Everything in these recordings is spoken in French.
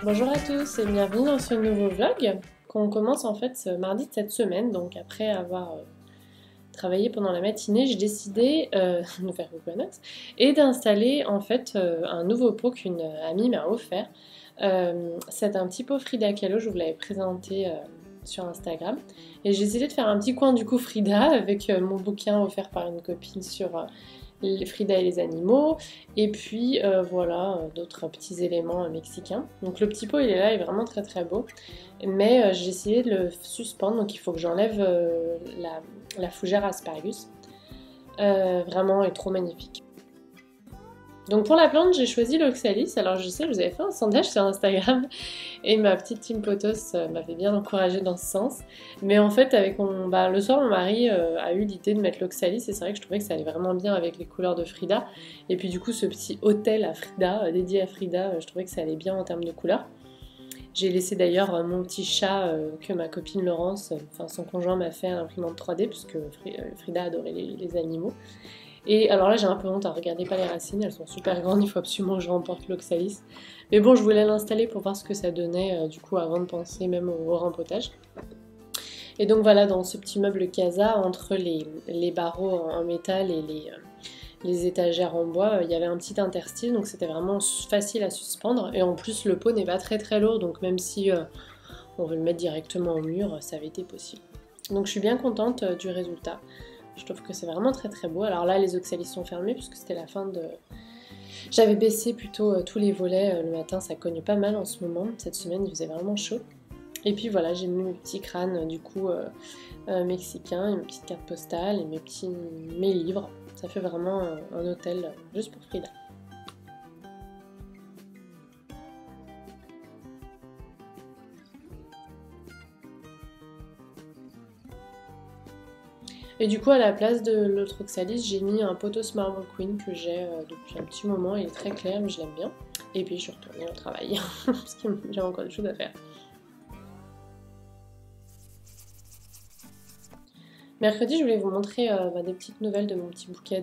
Bonjour à tous et bienvenue dans ce nouveau vlog qu'on commence en fait ce mardi de cette semaine. Donc après avoir travaillé pendant la matinée, j'ai décidé de faire coconut et d'installer en fait un nouveau pot qu'une amie m'a offert. C'est un petit pot Frida Kahlo, je vous l'avais présenté sur Instagram. Et j'ai décidé de faire un petit coin du coup Frida avec mon bouquin offert par une copine sur Frida et les animaux, et puis voilà, d'autres petits éléments mexicains. Donc le petit pot il est là, il est vraiment très très beau, mais j'ai essayé de le suspendre, donc il faut que j'enlève la fougère asparagus. Vraiment, elle est trop magnifique. Donc pour la plante, j'ai choisi l'oxalis. Alors je sais, je vous avais fait un sondage sur Instagram et ma petite team potos m'avait bien encouragée dans ce sens. Mais en fait, le soir, mon mari a eu l'idée de mettre l'oxalis et c'est vrai que je trouvais que ça allait vraiment bien avec les couleurs de Frida. Et puis du coup, ce petit hôtel à Frida, dédié à Frida, je trouvais que ça allait bien en termes de couleurs. J'ai laissé d'ailleurs mon petit chat que ma copine Laurence, enfin son conjoint m'a fait à l'imprimante 3D puisque Frida adorait les animaux. Et alors là, j'ai un peu honte, regardez pas les racines, elles sont super grandes, il faut absolument que je remporte l'oxalis. Mais bon, je voulais l'installer pour voir ce que ça donnait, du coup, avant de penser même au rempotage. Et donc voilà, dans ce petit meuble casa, entre les barreaux en métal et les étagères en bois, il y avait un petit interstice, donc c'était vraiment facile à suspendre. Et en plus, le pot n'est pas très très lourd, donc même si on veut le mettre directement au mur, ça avait été possible. Donc je suis bien contente du résultat. Je trouve que c'est vraiment très très beau. Alors là, les oxalis sont fermés puisque c'était la fin de... J'avais baissé plutôt tous les volets le matin, ça cogne pas mal en ce moment. Cette semaine, il faisait vraiment chaud. Et puis voilà, j'ai mis mes petits crânes du coup mexicains, une petite carte postale et mes livres. Ça fait vraiment un hôtel juste pour Frida. Et du coup, à la place de l'autre oxalis, j'ai mis un Potos Marble Queen que j'ai depuis un petit moment. Il est très clair, mais je l'aime bien. Et puis, je suis retournée au travail parce que j'ai encore des choses à faire. Mercredi, je voulais vous montrer des petites nouvelles de mon petit bouquet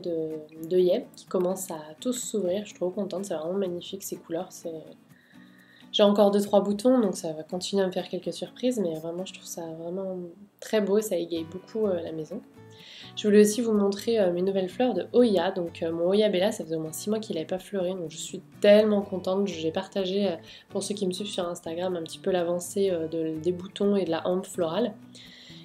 d'œillets qui commence à tous s'ouvrir. Je suis trop contente, c'est vraiment magnifique ces couleurs. J'ai encore deux trois boutons, donc ça va continuer à me faire quelques surprises, mais vraiment, je trouve ça vraiment très beau, ça égaye beaucoup la maison. Je voulais aussi vous montrer mes nouvelles fleurs de Oya. Donc mon Oya Bella, ça faisait au moins 6 mois qu'il n'avait pas fleuri, donc je suis tellement contente. J'ai partagé, pour ceux qui me suivent sur Instagram, un petit peu l'avancée des boutons et de la hampe florale.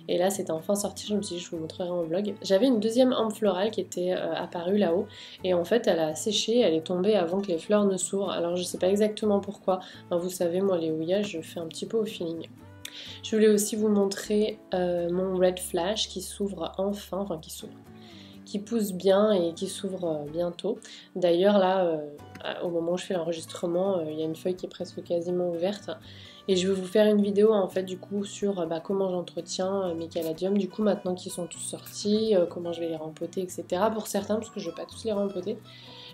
Et là, c'était enfin sorti, je me suis dit, je vous montrerai en vlog. J'avais une deuxième hampe florale qui était apparue là-haut, et en fait, elle a séché, elle est tombée avant que les fleurs ne s'ouvrent. Alors, je sais pas exactement pourquoi. Enfin, vous savez, moi, les ouillas, je fais un petit peu au feeling. Je voulais aussi vous montrer mon Red Flash qui s'ouvre enfin, enfin qui pousse bien et qui s'ouvre bientôt. D'ailleurs là, au moment où je fais l'enregistrement, il y a une feuille qui est presque quasiment ouverte. Et je vais vous faire une vidéo en fait du coup sur comment j'entretiens mes caladiums, du coup maintenant qu'ils sont tous sortis, comment je vais les rempoter, etc. Pour certains, parce que je ne vais pas tous les rempoter.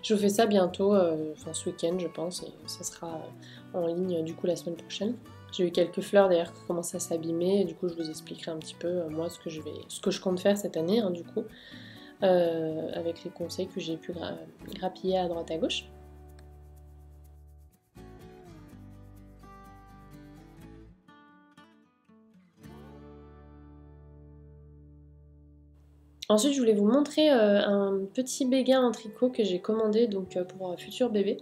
Je vous fais ça bientôt, enfin ce week-end je pense, et ça sera en ligne du coup la semaine prochaine. J'ai eu quelques fleurs d'ailleurs qui commencent à s'abîmer, et du coup je vous expliquerai un petit peu moi ce que je compte faire cette année du coup, avec les conseils que j'ai pu grappiller à droite à gauche. Ensuite, je voulais vous montrer un petit béguin en tricot que j'ai commandé donc pour un futur bébé.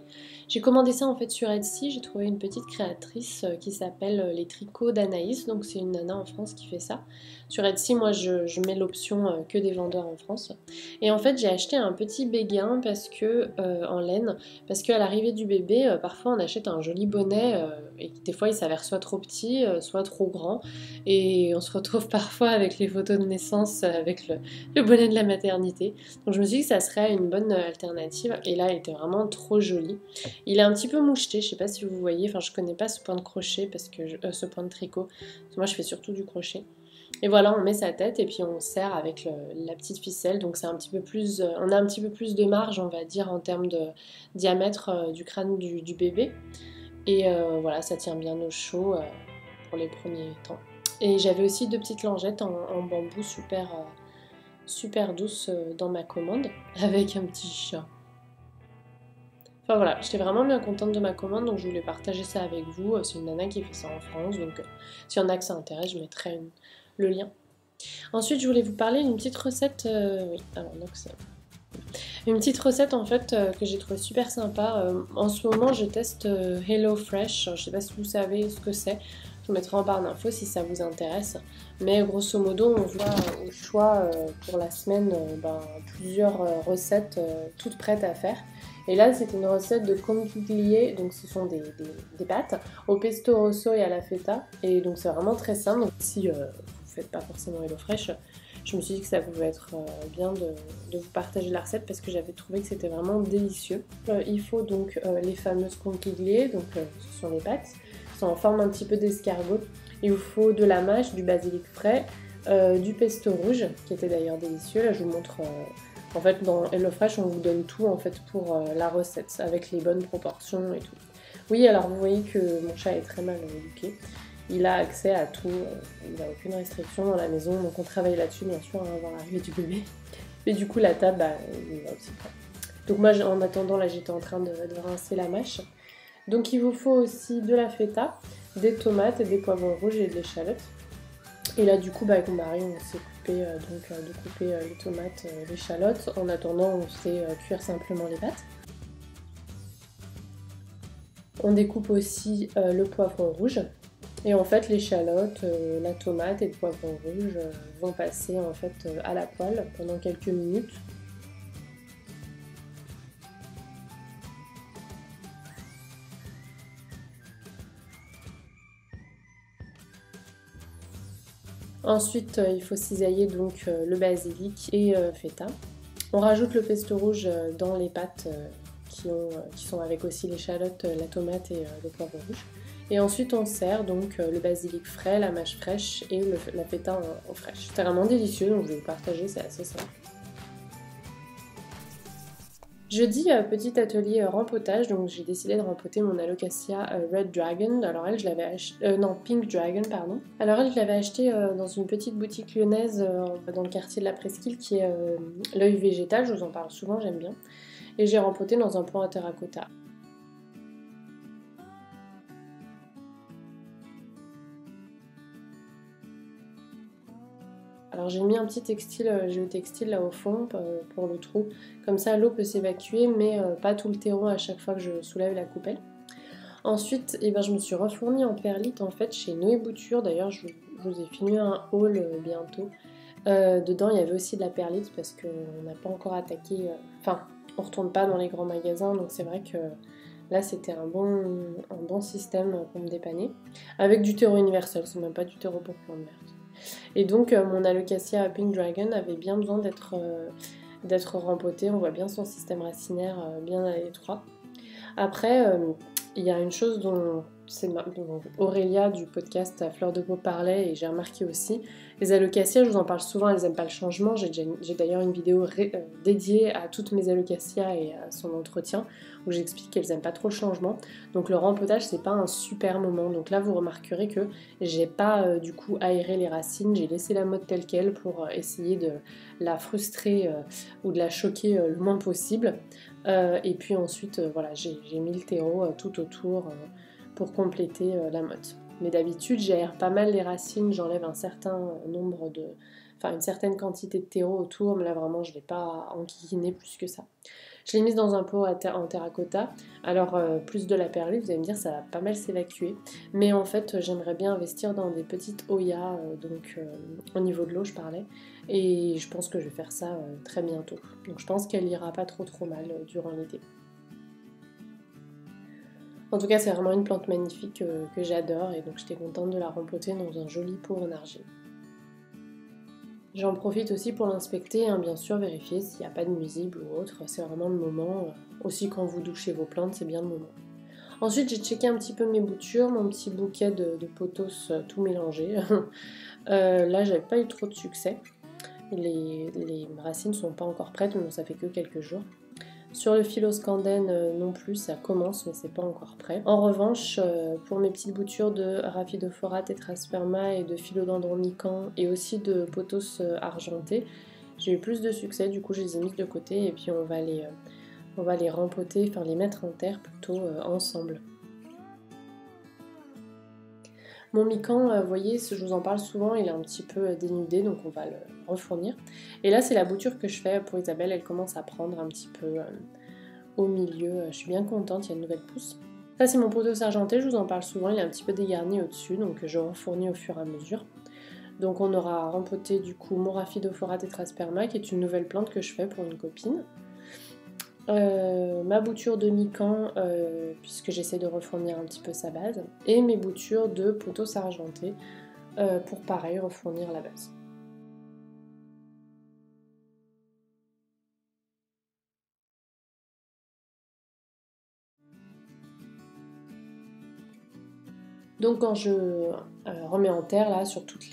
J'ai commandé ça en fait sur Etsy. J'ai trouvé une petite créatrice qui s'appelle Les Tricots d'Anaïs. Donc c'est une nana en France qui fait ça. Sur Etsy, moi je mets l'option que des vendeurs en France. Et en fait, j'ai acheté un petit béguin parce que en laine, parce qu'à l'arrivée du bébé, parfois on achète un joli bonnet et des fois il s'avère soit trop petit, soit trop grand. Et on se retrouve parfois avec les photos de naissance avec le bonnet de la maternité. Donc je me suis dit que ça serait une bonne alternative. Et là, il était vraiment trop joli. Il est un petit peu moucheté, je sais pas si vous voyez. Enfin, je connais pas ce point de crochet parce que ce point de tricot. Parce que moi, je fais surtout du crochet. Et voilà, on met sa tête et puis on serre avec la petite ficelle. Donc c'est un petit peu plus, on a un petit peu plus de marge, on va dire, en termes de diamètre du crâne du bébé. Et voilà, ça tient bien au chaud pour les premiers temps. Et j'avais aussi deux petites langettes en bambou super douce dans ma commande avec un petit chat. Enfin voilà, j'étais vraiment bien contente de ma commande, donc je voulais partager ça avec vous. C'est une nana qui fait ça en France, donc s'il y en a que ça intéresse, je mettrai le lien. Ensuite, je voulais vous parler d'une petite recette, oui, alors donc ça. Une petite recette en fait que j'ai trouvé super sympa. En ce moment, je teste HelloFresh. Je sais pas si vous savez ce que c'est. Je vous mettrai en barre d'infos si ça vous intéresse. Mais grosso modo, on voit au choix pour la semaine plusieurs recettes toutes prêtes à faire. Et là, c'est une recette de conchiglie, donc ce sont des pâtes au pesto rosso et à la feta. Et donc c'est vraiment très simple. Donc si vous ne faites pas forcément HelloFresh, je me suis dit que ça pouvait être bien de vous partager la recette parce que j'avais trouvé que c'était vraiment délicieux. Il faut donc les fameuses conchiglie, donc ce sont les pâtes, qui sont en forme un petit peu d'escargot. Il vous faut de la mâche, du basilic frais, du pesto rouge, qui était d'ailleurs délicieux. Là je vous montre, en fait dans HelloFresh on vous donne tout en fait pour la recette, avec les bonnes proportions et tout. Oui, alors vous voyez que mon chat est très mal éduqué. Il a accès à tout, il n'a aucune restriction dans la maison, donc on travaille là-dessus bien sûr avant l'arrivée du bébé. Mais du coup la table, il va aussi pas. Donc moi en attendant là j'étais en train de rincer la mâche. Donc il vous faut aussi de la feta, des tomates, des poivrons rouges et de l'échalote. Et là du coup avec mon mari on s'est coupé de couper les tomates, l'échalote. En attendant on sait cuire simplement les pâtes. On découpe aussi le poivron rouge. Et en fait, l'échalote, la tomate et le poivron rouge vont passer en fait à la poêle pendant quelques minutes. Ensuite, il faut cisailler donc le basilic et feta. On rajoute le pesto rouge dans les pâtes qui sont avec aussi l'échalote, la tomate et le poivron rouge. Et ensuite on sert donc le basilic frais, la mâche fraîche et la feta en fraîche. C'est vraiment délicieux, donc je vais vous partager, c'est assez simple. Jeudi, petit atelier rempotage, donc j'ai décidé de rempoter mon Alocasia Red Dragon. Alors elle, je l'avais acheté, non, Pink Dragon, pardon. Alors elle, je l'avais acheté dans une petite boutique lyonnaise dans le quartier de la Presqu'île qui est l'œil végétal, je vous en parle souvent, j'aime bien. Et j'ai rempoté dans un pot en terracotta. Alors j'ai mis un petit textile géotextile là au fond pour le trou, comme ça l'eau peut s'évacuer mais pas tout le terreau à chaque fois que je soulève la coupelle. Ensuite je me suis refournie en perlite en fait chez Noé Bouture, d'ailleurs je vous ai filmé un haul bientôt. Dedans il y avait aussi de la perlite parce qu'on n'a pas encore attaqué, enfin on retourne pas dans les grands magasins donc c'est vrai que là c'était un bon système pour me dépanner. Avec du terreau universel, c'est même pas du terreau pour plantes vertes. Et donc mon Alocasia Pink Dragon avait bien besoin d'être rempoté, on voit bien son système racinaire bien à l'étroit. Après, il y a une chose dont Aurélia du podcast à Fleur de Peau parlait et j'ai remarqué aussi, les alocasias, je vous en parle souvent, elles n'aiment pas le changement. J'ai d'ailleurs une vidéo dédiée à toutes mes alocasias et à son entretien où j'explique qu'elles n'aiment pas trop le changement. Donc le rempotage, c'est pas un super moment. Donc là, vous remarquerez que j'ai pas du coup aéré les racines, j'ai laissé la mode telle quelle pour essayer de la frustrer ou de la choquer le moins possible. Et puis ensuite, voilà, j'ai mis le terreau tout autour pour compléter la motte. Mais d'habitude, j'aère pas mal les racines, j'enlève un certain nombre de... Enfin, une certaine quantité de terreau autour, mais là vraiment, je ne l'ai pas enquiquiné plus que ça. Je l'ai mise dans un pot en terracotta. Alors, plus de la perlite, vous allez me dire, ça va pas mal s'évacuer. Mais en fait, j'aimerais bien investir dans des petites oyas, au niveau de l'eau, je parlais. Et je pense que je vais faire ça très bientôt. Donc, je pense qu'elle ira pas trop mal durant l'été. En tout cas, c'est vraiment une plante magnifique que j'adore et donc j'étais contente de la rempoter dans un joli pot en argile. J'en profite aussi pour l'inspecter, bien sûr, vérifier s'il n'y a pas de nuisibles ou autre. C'est vraiment le moment. Aussi, quand vous douchez vos plantes, c'est bien le moment. Ensuite, j'ai checké un petit peu mes boutures, mon petit bouquet de pothos tout mélangé. Là, j'avais pas eu trop de succès. Les racines sont pas encore prêtes, mais ça fait que quelques jours. Sur le philoscandène non plus, ça commence mais c'est pas encore prêt. En revanche, pour mes petites boutures de Rhaphidophora tetrasperma et de Philodendron nican et aussi de pothos argenté, j'ai eu plus de succès, du coup je les ai mises de côté et puis on va On va les rempoter, enfin les mettre en terre plutôt ensemble. Mon mican, vous voyez, je vous en parle souvent, il est un petit peu dénudé, donc on va le refournir. Et là, c'est la bouture que je fais pour Isabelle, elle commence à prendre un petit peu au milieu. Je suis bien contente, il y a une nouvelle pousse. Ça, c'est mon pothos argenté, je vous en parle souvent, il est un petit peu dégarni au-dessus, donc je refournis au fur et à mesure. Donc on aura rempoté du coup mon Rhaphidophora tetrasperma, qui est une nouvelle plante que je fais pour une copine. Ma bouture de mican, puisque j'essaie de refournir un petit peu sa base, et mes boutures de pothos argenté pour pareil refournir la base. Donc quand je remets en terre là sur toutes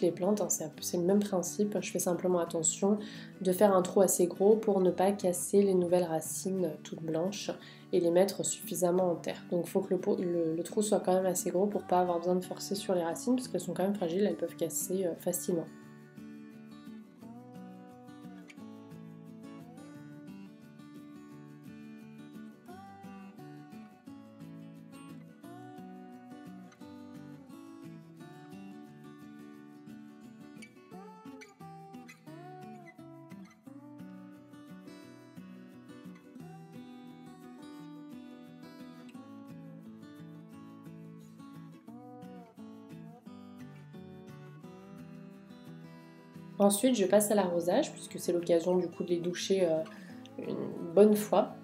les plantes, hein, c'est le même principe, je fais simplement attention de faire un trou assez gros pour ne pas casser les nouvelles racines toutes blanches et les mettre suffisamment en terre. Donc il faut que le trou soit quand même assez gros pour pas avoir besoin de forcer sur les racines parce qu'elles sont quand même fragiles, elles peuvent casser facilement. Ensuite, je passe à l'arrosage, puisque c'est l'occasion du coup de les doucher une bonne fois.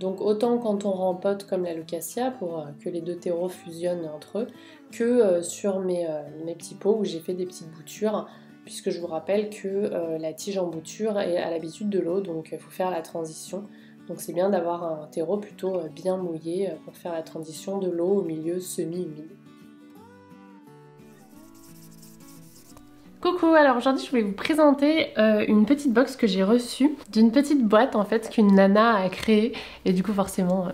Donc autant quand on rempote comme la Leucasia, pour que les deux terreaux fusionnent entre eux, que sur mes petits pots où j'ai fait des petites boutures, puisque je vous rappelle que la tige en bouture est à l'habitude de l'eau, donc il faut faire la transition. Donc c'est bien d'avoir un terreau plutôt bien mouillé pour faire la transition de l'eau au milieu semi-humide. Coucou, alors aujourd'hui je voulais vous présenter une petite box que j'ai reçue d'une petite boîte en fait qu'une nana a créée et du coup forcément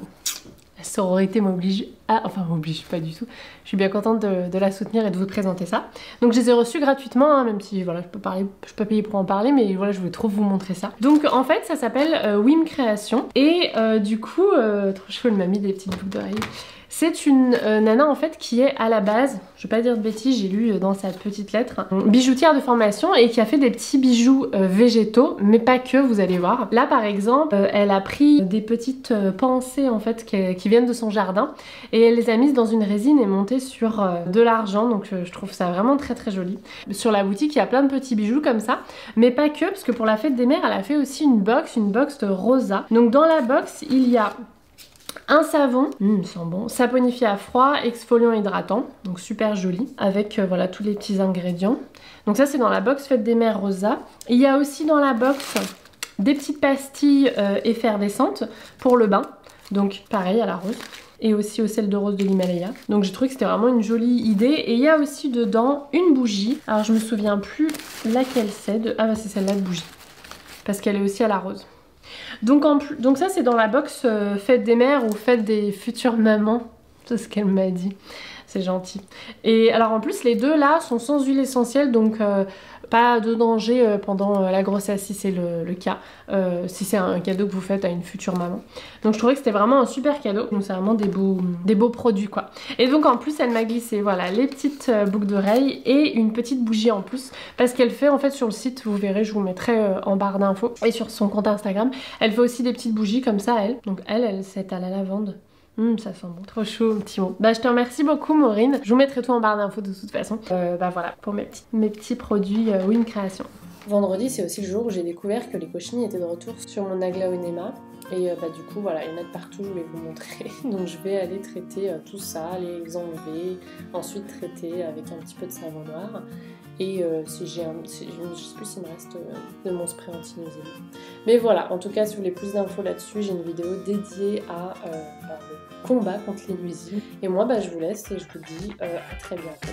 la sororité m'oblige à... Enfin m'oblige pas du tout, je suis bien contente de la soutenir et de vous présenter ça. Donc je les ai reçus gratuitement, hein, même si voilà, je peux payer pour en parler, mais voilà, je voulais trop vous montrer ça. Donc en fait ça s'appelle Wim Création et du coup, trop chou, elle m'a mis des petites boucles d'oreilles. C'est une nana en fait qui est à la base, je vais pas dire de bêtises, j'ai lu dans sa petite lettre, bijoutière de formation et qui a fait des petits bijoux végétaux, mais pas que, vous allez voir. Là par exemple, elle a pris des petites pensées en fait qui viennent de son jardin et elle les a mises dans une résine et montées sur de l'argent, donc je trouve ça vraiment très très joli. Sur la boutique il y a plein de petits bijoux comme ça, mais pas que, parce que pour la fête des mères elle a fait aussi une box de rosa. Donc dans la box il y a un savon, il sent bon, saponifié à froid, exfoliant hydratant, donc super joli, avec voilà tous les petits ingrédients. Donc ça c'est dans la box Fête des Mères Rosa. Il y a aussi dans la box des petites pastilles effervescentes pour le bain, donc pareil à la rose. Et aussi au sel de rose de l'Himalaya. Donc j'ai trouvé que c'était vraiment une jolie idée. Et il y a aussi dedans une bougie. Alors je me souviens plus laquelle c'est. Ah bah c'est celle-là de bougie. Parce qu'elle est aussi à la rose. Donc ça c'est dans la box Fête des mères ou Fête des futures mamans, c'est ce qu'elle m'a dit, c'est gentil. Et alors en plus les deux là sont sans huile essentielle, donc pas de danger pendant la grossesse si c'est le cas, si c'est un cadeau que vous faites à une future maman. Donc je trouvais que c'était vraiment un super cadeau, donc c'est vraiment des beaux produits quoi. Et donc en plus elle m'a glissé voilà les petites boucles d'oreilles et une petite bougie en plus, parce qu'elle fait en fait sur le site, vous verrez, je vous mettrai en barre d'infos et sur son compte Instagram, elle fait aussi des petites bougies comme ça elle. Donc elle c'est à la lavande. Ça sent bon, trop chaud, petit mot. Bah je te remercie beaucoup Maureen, je vous mettrai tout en barre d'infos de toute façon. Bah voilà, pour mes petits produits Wim Création. Vendredi c'est aussi le jour où j'ai découvert que les cochenilles étaient de retour sur mon aglaonema. Et bah du coup voilà, il y en a de partout, je vais vous montrer. Donc je vais aller traiter tout ça, les enlever, ensuite traiter avec un petit peu de savon noir. Et si j'ai je sais plus s'il me reste de mon spray anti-nuisible. Mais voilà, en tout cas si vous voulez plus d'infos là-dessus, j'ai une vidéo dédiée à le combat contre les nuisibles. Et moi bah, je vous laisse et je vous dis à très bientôt.